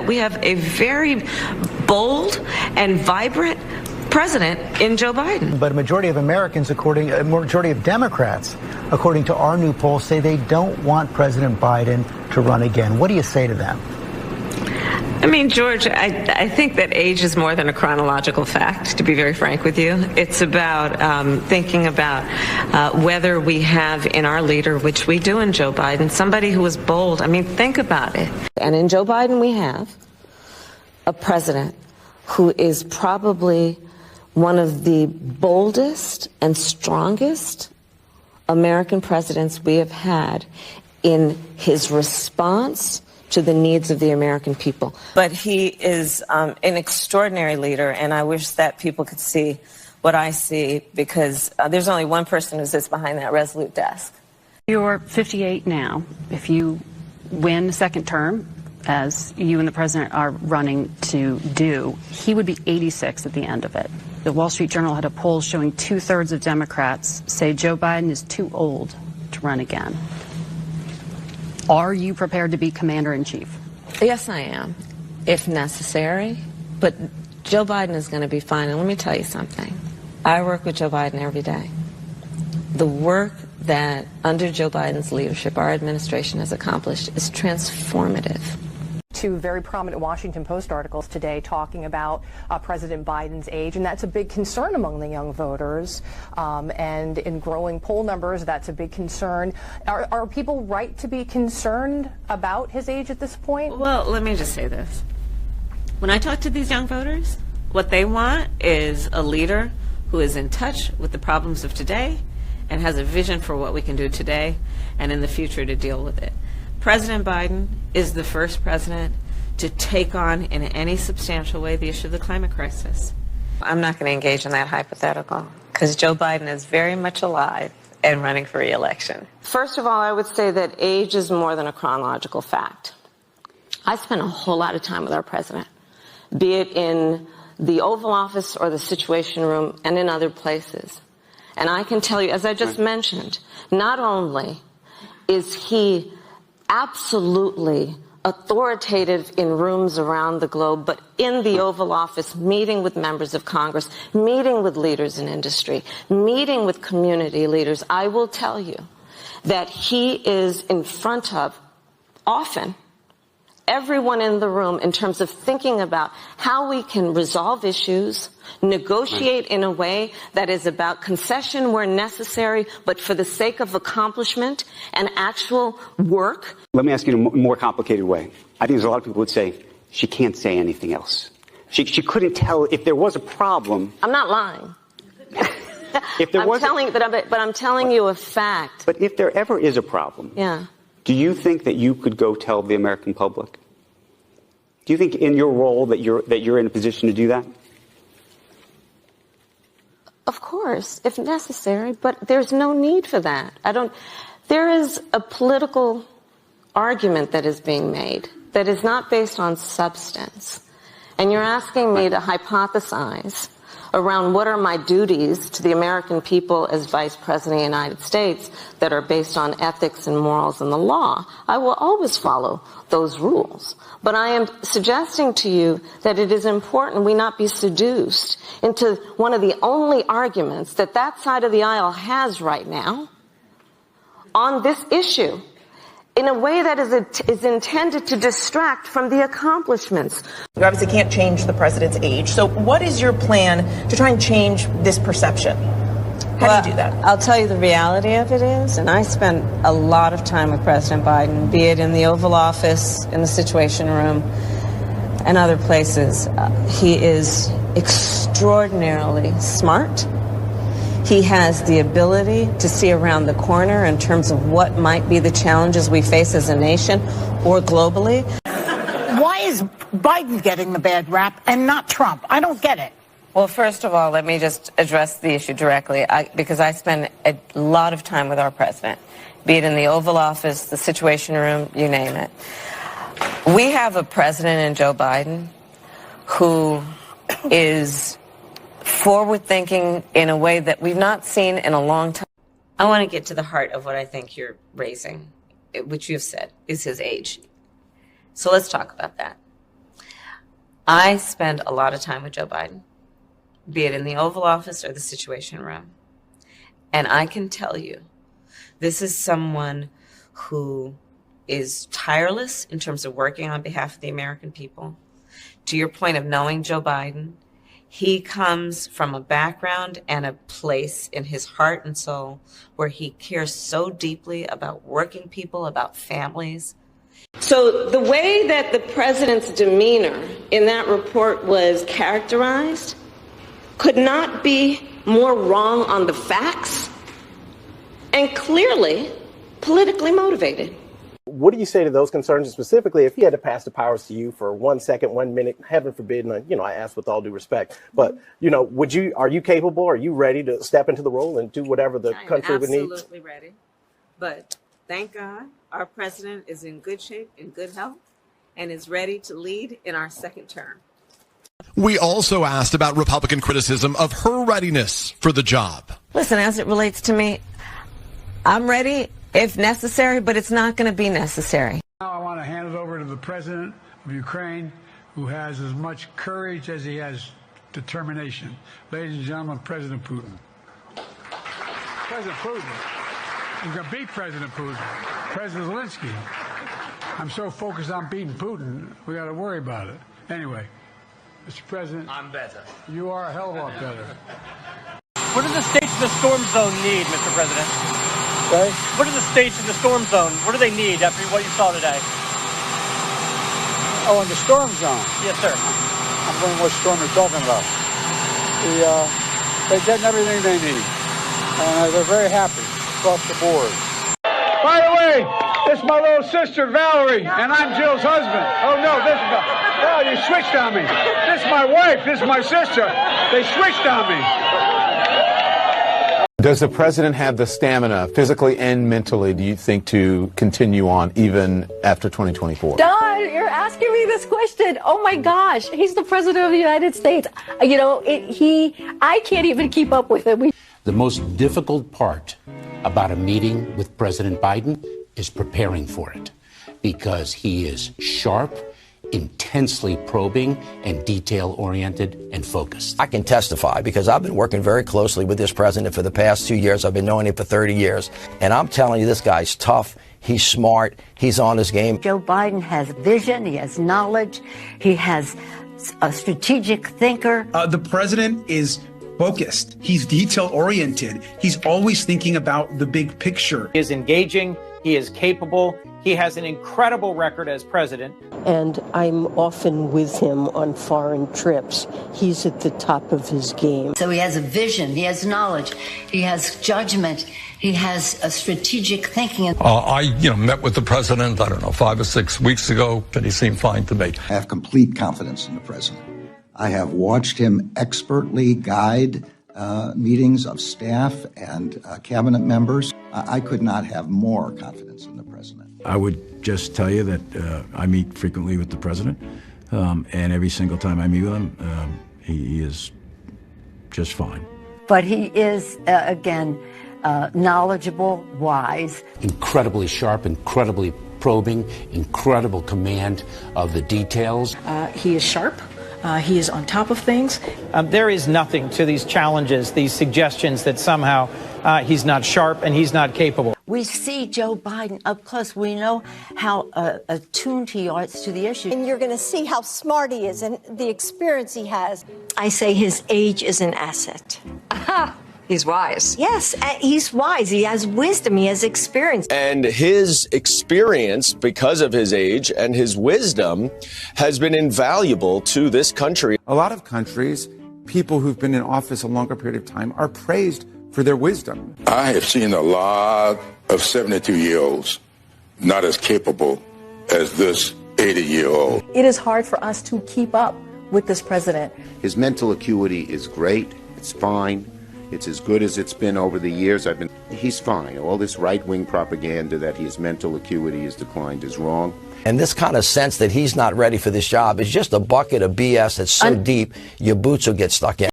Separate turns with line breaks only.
that we have a very bold and vibrant president in Joe Biden.
But a majority of Americans, a majority of Democrats, according to our new poll, say they don't want President Biden to run again. What do you say to them?
I mean, George, I think that age is more than a chronological fact, to be very frank with you. It's about thinking about whether we have in our leader, which we do in Joe Biden, somebody who is bold. I mean, think about it. And in Joe Biden, we have a president who is probably one of the boldest and strongest American presidents we have had in his response to the needs of the American people. But he is an extraordinary leader, and I wish that people could see what I see, because there's only one person who sits behind that resolute desk.
You're 58 now. If you win a second term, as you and the president are running to do, he would be 86 at the end of it. The Wall Street Journal had a poll showing 2/3 of Democrats say Joe Biden is too old to run again. Are you prepared to be commander-in-chief?
Yes, I am, if necessary. But Joe Biden is going to be fine. And let me tell you something. I work with Joe Biden every day. The work that under Joe Biden's leadership our administration has accomplished is transformative.
Two very prominent Washington Post articles today talking about President Biden's age, and that's a big concern among the young voters. And in growing poll numbers, that's a big concern. Are people right to be concerned about his age at this point?
Well, let me just say this. When I talk to these young voters, what they want is a leader who is in touch with the problems of today and has a vision for what we can do today and in the future to deal with it. President Biden is the first president to take on in any substantial way the issue of the climate crisis. I'm not going to engage in that hypothetical because Joe Biden is very much alive and running for re-election. First of all, I would say that age is more than a chronological fact. I spent a whole lot of time with our president, be it in the Oval Office or the Situation Room and in other places. And I can tell you, as I just mentioned, not only is he absolutely authoritative in rooms around the globe, but in the Oval Office, meeting with members of Congress, meeting with leaders in industry, meeting with community leaders, I will tell you that he is in front of, often, everyone in the room in terms of thinking about how we can resolve issues, negotiate in a way that is about concession where necessary, but for the sake of accomplishment and actual work.
Let me ask you in a more complicated way. I think there's a lot of people would say she can't say anything else. She couldn't tell if there was a problem.
I'm not lying.
If there
I'm telling you a fact.
But if there ever is a problem,
yeah.
Do you think that you could go tell the American public? Do you think in your role that you're in a position to do that?
Of course, if necessary, but there's no need for that. There is a political argument that is being made that is not based on substance. And you're asking me to hypothesize around what are my duties to the American people as Vice President of the United States that are based on ethics and morals and the law. I will always follow those rules. But I am suggesting to you that it is important we not be seduced into one of the only arguments that that side of the aisle has right now on this issue in a way that is intended to distract from the accomplishments.
You obviously can't change the president's age. So what is your plan to try and change this perception? How do you do that?
I'll tell you the reality of it is, and I spent a lot of time with President Biden, be it in the Oval Office, in the Situation Room, and other places. He is extraordinarily smart. He has the ability to see around the corner in terms of what might be the challenges we face as a nation or globally.
Why is Biden getting the bad rap and not Trump? I don't get it.
Well, first of all, let me just address the issue directly, because I spend a lot of time with our president, be it in the Oval Office, the Situation Room, you name it. We have a president in Joe Biden who is forward-thinking in a way that we've not seen in a long time. I want to get to the heart of what I think you're raising, which you've said is his age. So let's talk about that. I spend a lot of time with Joe Biden, be it in the Oval Office or the Situation Room. And I can tell you, this is someone who is tireless in terms of working on behalf of the American people. To your point of knowing Joe Biden, he comes from a background and a place in his heart and soul where he cares so deeply about working people, about families. So the way that the president's demeanor in that report was characterized could not be more wrong on the facts and clearly politically motivated.
What do you say to those concerns, specifically if he had to pass the powers to you for 1 second, 1 minute, heaven forbid, and I ask with all due respect, but, are you capable, are you ready to step into the role and do whatever the country would need?
I'm absolutely ready. But thank God our president is in good shape, in good health, and is ready to lead in our second term.
We also asked about Republican criticism of her readiness for the job.
Listen, as it relates to me, I'm ready if necessary, but it's not going to be necessary.
Now I want to hand it over to the president of Ukraine, who has as much courage as he has determination. Ladies and gentlemen, President Putin. President Putin. He's going to beat President Putin. President Zelensky. I'm so focused on beating Putin, we got to worry about it. Anyway, Mr. President.
I'm better.
You are a hell of a lot better.
What do the states of the storm zone need, Mr. President?
Okay?
What do the states of the storm zone, what do they need after what you saw today?
Oh, in the storm zone?
Yes, sir.
I'm wondering what storm you're talking about. They're getting everything they need. And they're very happy across the board. By the way, this is my little sister, Valerie, and I'm Jill's husband. Oh, no, you switched on me. This is my wife. This is my sister. They switched on me.
Does the president have the stamina, physically and mentally, do you think, to continue on even after 2024?
Don, you're asking me this question. Oh my gosh, he's the president of the United States. I can't even keep up with him.
The most difficult part about a meeting with President Biden is preparing for it, because he is sharp, intensely probing, and detail-oriented and focused.
I can testify because I've been working very closely with this president for the past 2 years. I've been knowing him for 30 years. And I'm telling you, this guy's tough. He's smart. He's on his game.
Joe Biden has vision. He has knowledge. He has a strategic thinker.
The president is focused. He's detail-oriented. He's always thinking about the big picture.
He is engaging. He is capable. He has an incredible record as president.
And I'm often with him on foreign trips. He's at the top of his game.
So he has a vision. He has knowledge. He has judgment. He has a strategic thinking.
I met with the president, 5 or 6 weeks ago, and he seemed fine to me.
I have complete confidence in the president. I have watched him expertly guide meetings of staff and cabinet members. I could not have more confidence in the president.
I would just tell you that I meet frequently with the president, and every single time I meet with him, he is just fine.
But he is, again, knowledgeable, wise.
Incredibly sharp, incredibly probing, incredible command of the details.
He is sharp. He is on top of things.
There is nothing to these challenges, these suggestions that somehow he's not sharp and he's not capable.
We see Joe Biden up close. We know how attuned he is to the issue.
And you're going to see how smart he is and the experience he has.
I say his age is an asset.
Aha!
He's wise.
Yes, he's wise. He has wisdom. He has experience.
And his experience, because of his age and his wisdom, has been invaluable to this country.
A lot of countries, people who've been in office a longer period of time are praised for their wisdom.
I have seen a lot of 72-year-olds not as capable as this 80-year-old.
It is hard for us to keep up with this president.
His mental acuity is great. It's fine. It's as good as it's been over the years. He's fine. All this right-wing propaganda that his mental acuity has declined is wrong.
And this kind of sense that he's not ready for this job is just a bucket of BS that's so deep, your boots will get stuck in.